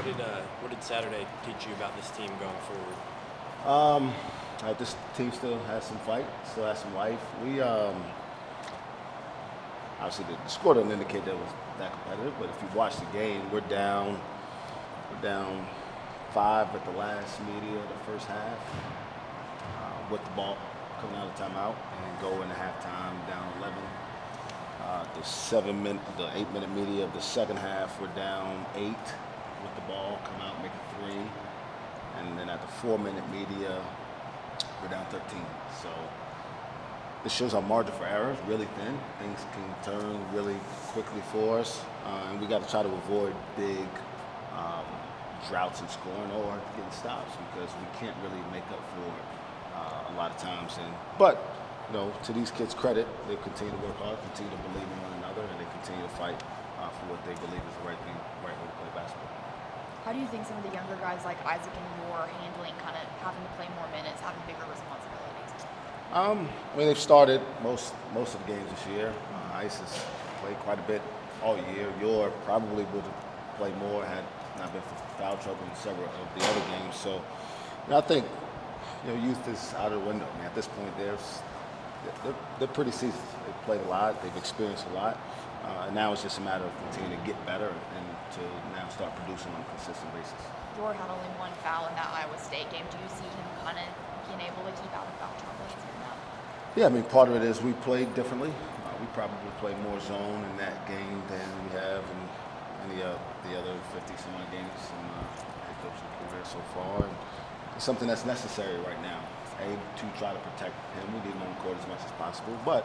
What did Saturday teach you about this team going forward? This team still has some fight, still has some life. We obviously the score doesn't indicate that it was that competitive, but if you watch the game, we're down 5 at the last media of the first half with the ball coming out of timeout and go into halftime down 11. The 8-minute media of the second half, we're down 8 with the ball, come out, make it 3. And then at the 4-minute media, we're down 13. So this shows our margin for error is really thin. Things can turn really quickly for us. And we got to try to avoid big droughts in scoring or getting stops because we can't really make up for it a lot of times. But you know, to these kids' credit, they continue to work hard, continue to believe in one another, and they continue to fight for what they believe is the right thing, right way to play basketball. How do you think some of the younger guys like Isaac and Yor handling kind of having to play more minutes, having bigger responsibilities? I mean, they've started most of the games this year. Ice has played quite a bit all year. Yor probably would have played more had not been for foul trouble in several of the other games. So, you know, I think youth is out of the window. I mean, at this point, they're pretty seasoned. They've played a lot. They've experienced a lot. And now it's just a matter of continuing to get better and to now start producing on a consistent basis. Yor had only 1 foul in that Iowa State game. Do you see him kind of being able to keep out of foul trouble in that? Yeah, I mean, part of it is we played differently. We probably played more zone in that game than we have in any of the other 50-some-odd games in my head coaching career so far. And it's something that's necessary right now. To try to protect him. We need him on the court as much as possible, but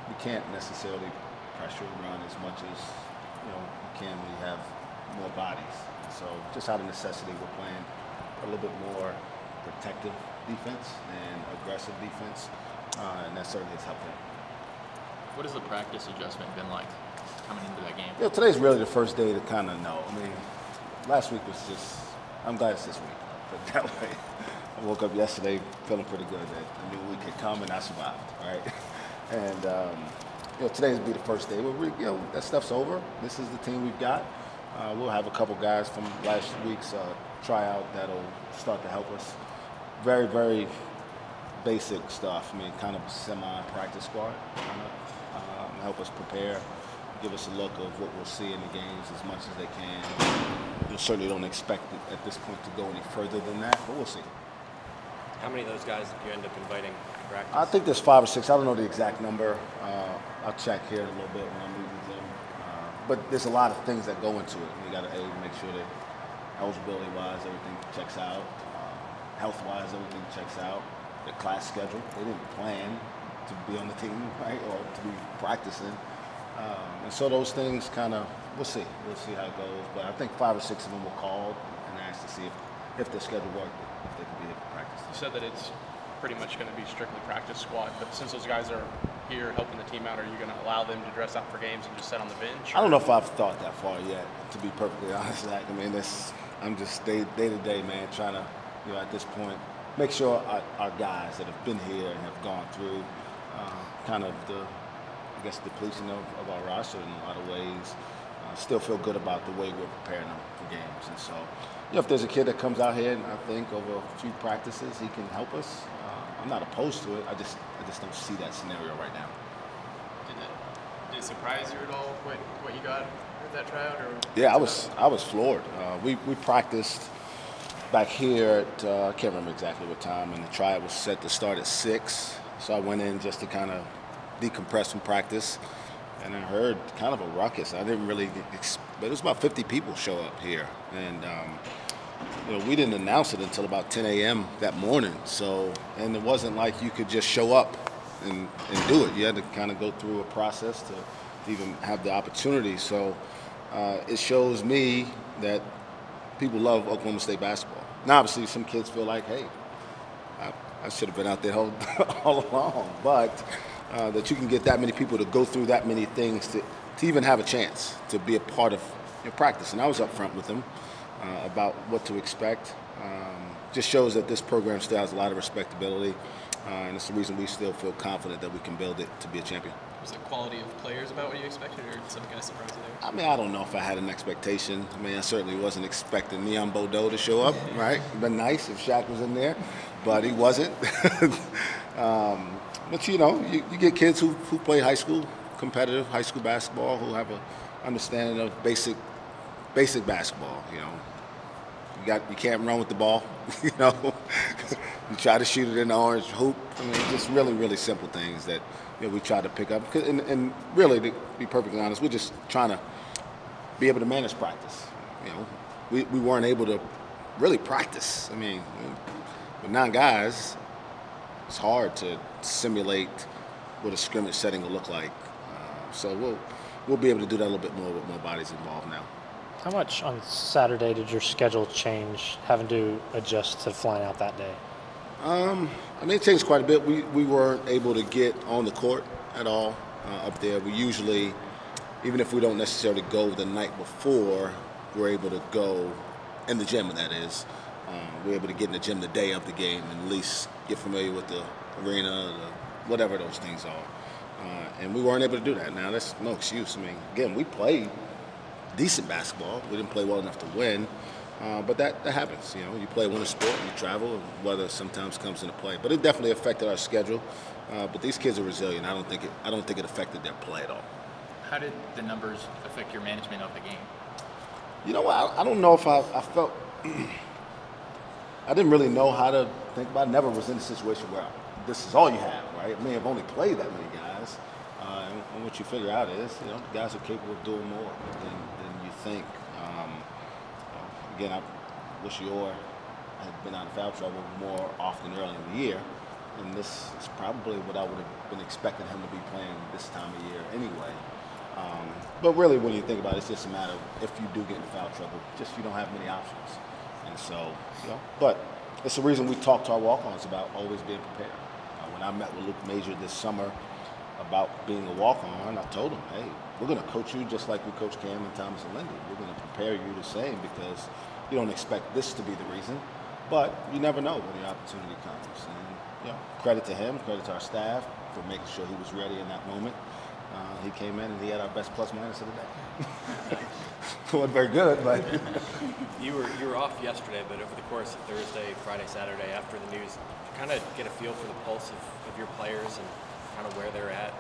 we can't necessarily pressure run as much as we can when you have more bodies. So just out of necessity, we're playing a little bit more protective defense and aggressive defense, and that certainly has helped him. What has the practice adjustment been like coming into that game? Today's really the first day to kind of know. I mean, last week was just, I'm glad it's this week, put it that way. I woke up yesterday feeling pretty good that a new week had come and I survived, right? And today's will be the first day. That stuff's over. This is the team we've got. We'll have a couple guys from last week's tryout that'll start to help us. Very, very basic stuff. I mean, kind of semi-practice squad, help us prepare, give us a look of what we'll see in the games as much as they can. We certainly don't expect it at this point to go any further than that, but we'll see. How many of those guys did you end up inviting to practice? I think there's 5 or 6. I don't know the exact number. I'll check here in a little bit when I meet with them. But there's a lot of things that go into it. You got to make sure that eligibility-wise everything checks out, health-wise everything checks out. The class schedule. They didn't plan to be on the team, right, or to be practicing. And so those things kind of, we'll see. We'll see how it goes. But I think 5 or 6 of them were called and asked to see if their schedule worked, if they could be able to practice. You said that it's pretty much going to be strictly practice squad, but since those guys are here helping the team out, are you going to allow them to dress out for games and just sit on the bench? I don't know if I've thought that far yet, to be perfectly honest. I mean, I'm just day to day, man, trying to, at this point, make sure our guys that have been here and have gone through kind of the depletion of our roster in a lot of ways, still feel good about the way we're preparing them for games. And so, if there's a kid that comes out here and I think over a few practices he can help us, I'm not opposed to it. I just don't see that scenario right now. Did it surprise you at all what you got at that tryout? Or yeah, I was floored. We practiced back here at I can't remember exactly what time, and the tryout was set to start at 6. So I went in just to kind of decompress from practice, and I heard kind of a ruckus. I didn't really but it was about 50 people show up here, and we didn't announce it until about 10 a.m. that morning. So, and it wasn't like you could just show up and do it. You had to kind of go through a process to even have the opportunity. So it shows me that people love Oklahoma State basketball. Now, obviously, some kids feel like, hey, I should have been out there all along, but that you can get that many people to go through that many things to even have a chance to be a part of your practice. And I was up front with them about what to expect. Just shows that this program still has a lot of respectability. and it's the reason we still feel confident that we can build it to be a champion. Was the quality of players about what you expected, or some kind of surprise there? I mean, I don't know if I had an expectation. I mean, I certainly wasn't expecting Neon Bordeaux to show up, right? It'd been nice if Shaq was in there, but he wasn't. But you know, you get kids who play high school, competitive high school basketball, who have an understanding of basic basketball. You know, you can't run with the ball. You know, you try to shoot it in the orange hoop. I mean, just really simple things that we try to pick up. And really, to be perfectly honest, we're just trying to be able to manage practice. You know, we weren't able to really practice. I mean, with 9 guys, it's hard to simulate what a scrimmage setting will look like. So we'll be able to do that a little bit more with more bodies involved now. How much on Saturday did your schedule change, having to adjust to flying out that day? I mean, it changed quite a bit. We weren't able to get on the court at all up there. We usually, even if we don't necessarily go the night before, we're able to go in the gym, that is. We're able to get in the gym the day of the game and at least get familiar with the arena, whatever those things are. And we weren't able to do that. Now, that's no excuse. I mean, again, we played decent basketball. We didn't play well enough to win. But that happens. You know, you play one sport, you travel, and weather sometimes comes into play. But it definitely affected our schedule. But these kids are resilient. I don't think it affected their play at all. How did the numbers affect your management of the game? You know what? I don't know if I felt I didn't really know how to think about it. Never was in a situation where this is all you have, right? I may have only played that many guys. And what you figure out is, you know, guys are capable of doing more than you think. Again, I wish Yor had been out of foul trouble more often early in the year. And this is probably what I would have been expecting him to be playing this time of year anyway. But really, when you think about it, it's just a matter of if you do get in foul trouble, just you don't have many options. And so, you know, but it's the reason we talk to our walk-ons about always being prepared. When I met with Luke Major this summer about being a walk-on, I told him, hey, we're going to coach you just like we coach Cam and Thomas and Lindy. We're going to prepare you the same because you don't expect this to be the reason, but you never know when the opportunity comes. And you know, credit to him, credit to our staff for making sure he was ready in that moment. He came in and he had our best plus-minus of the day. It wasn't very good, but you were off yesterday, but over the course of Thursday, Friday, Saturday, after the news, kind of get a feel for the pulse of your players and kind of where they're at.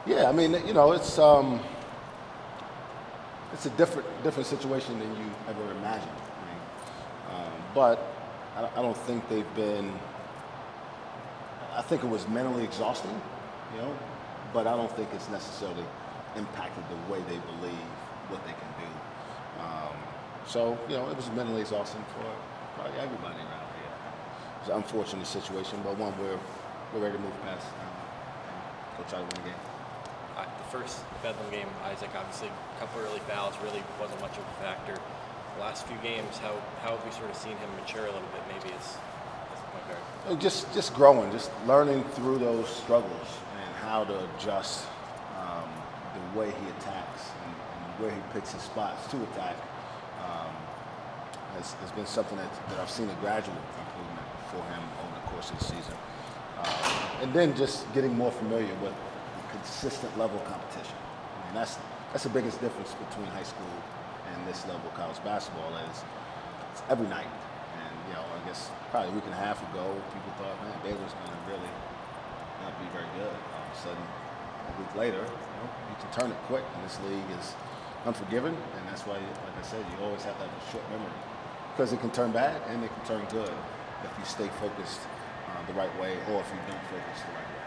Yeah, I mean, you know, it's a different situation than you ever imagined. I mean, but I don't think they've been. I think it was mentally exhausting, you know, but I don't think it's necessarily impacted the way they believe what they can do. So, you know, it was mentally exhausting for probably everybody around here. It was an unfortunate situation, but one we're ready to move past and go try to win the game. The first Bedlam game, Isaac, obviously a couple early fouls really wasn't much of a factor. The last few games, how have we sort of seen him mature a little bit? Maybe it's the point guard. Just growing, just learning through those struggles and how to adjust the way he attacks and where he picks his spots to attack. Has been something that I've seen a gradual improvement for him over the course of the season. And then just getting more familiar with consistent level competition. I mean, that's the biggest difference between high school and this level of college basketball is it's every night. And, you know, I guess probably a week and a half ago, people thought, man, Baylor's going to really not be very good. All of a sudden, a week later, you can turn it quick. And this league is unforgiving, and that's why, like I said, you always have to have a short memory because it can turn bad and it can turn good if you stay focused the right way or if you don't focus the right way.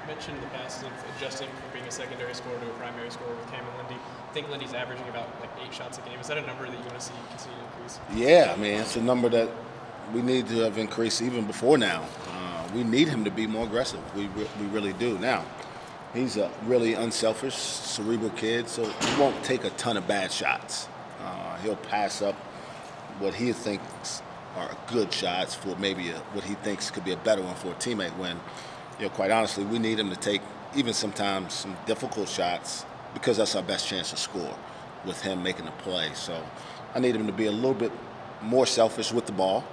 You mentioned in the past of adjusting from being a secondary scorer to a primary scorer with Cam and Lindy. I think Lindy's averaging about like 8 shots a game. Is that a number that you want to see continue to increase? Yeah, I mean, it's a number that we need to have increased even before now. We need him to be more aggressive. We really do. Now, he's a really unselfish, cerebral kid, so he won't take a ton of bad shots. He'll pass up what he thinks are good shots for maybe what he thinks could be a better one for a teammate when, you know, quite honestly, we need him to take even sometimes some difficult shots because that's our best chance to score with him making a play. So I need him to be a little bit more selfish with the ball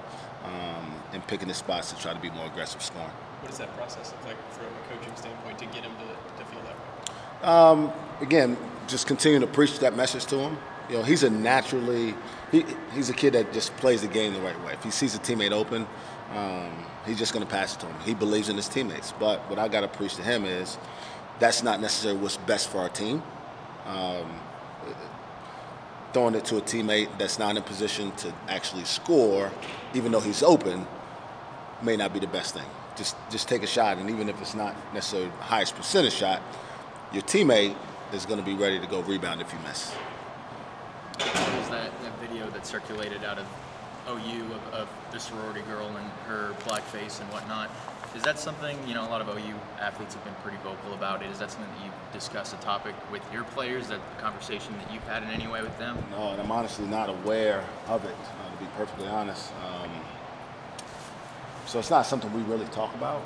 and picking his spots to try to be more aggressive scoring. What does that process look like from a coaching standpoint to get him to feel that way? Again, just continue to preach that message to him. You know, he's a kid that just plays the game the right way. If he sees a teammate open, he's just going to pass it to him. He believes in his teammates. But what I got to preach to him is that's not necessarily what's best for our team. Throwing it to a teammate that's not in position to actually score, even though he's open, may not be the best thing. Just take a shot, and even if it's not necessarily the highest percentage shot, your teammate is going to be ready to go rebound if you miss. What was that video that circulated out of OU of the sorority girl and her blackface and whatnot? Is that something, you know, a lot of OU athletes have been pretty vocal about it. Is that something that you've discussed a topic with your players? Is that a conversation that you've had in any way with them? No, and I'm honestly not aware of it, to be perfectly honest. So it's not something we really talk about.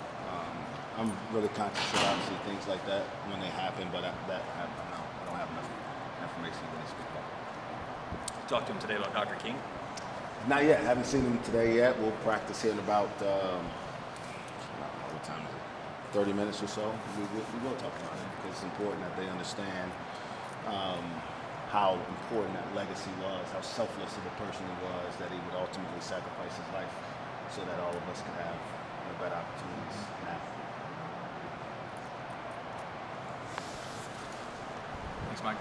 I'm really conscious of obviously things like that when they happen, but I don't have enough information to really speak about. Talk to him today about Dr. King? Not yet. Haven't seen him today yet. We'll practice here in about, I don't know, what time is it? 30 minutes or so. We will talk about him because it's important that they understand how important that legacy was, how selfless of a person he was, that he would ultimately sacrifice his life so that all of us could have better opportunities now. Thanks, Mike.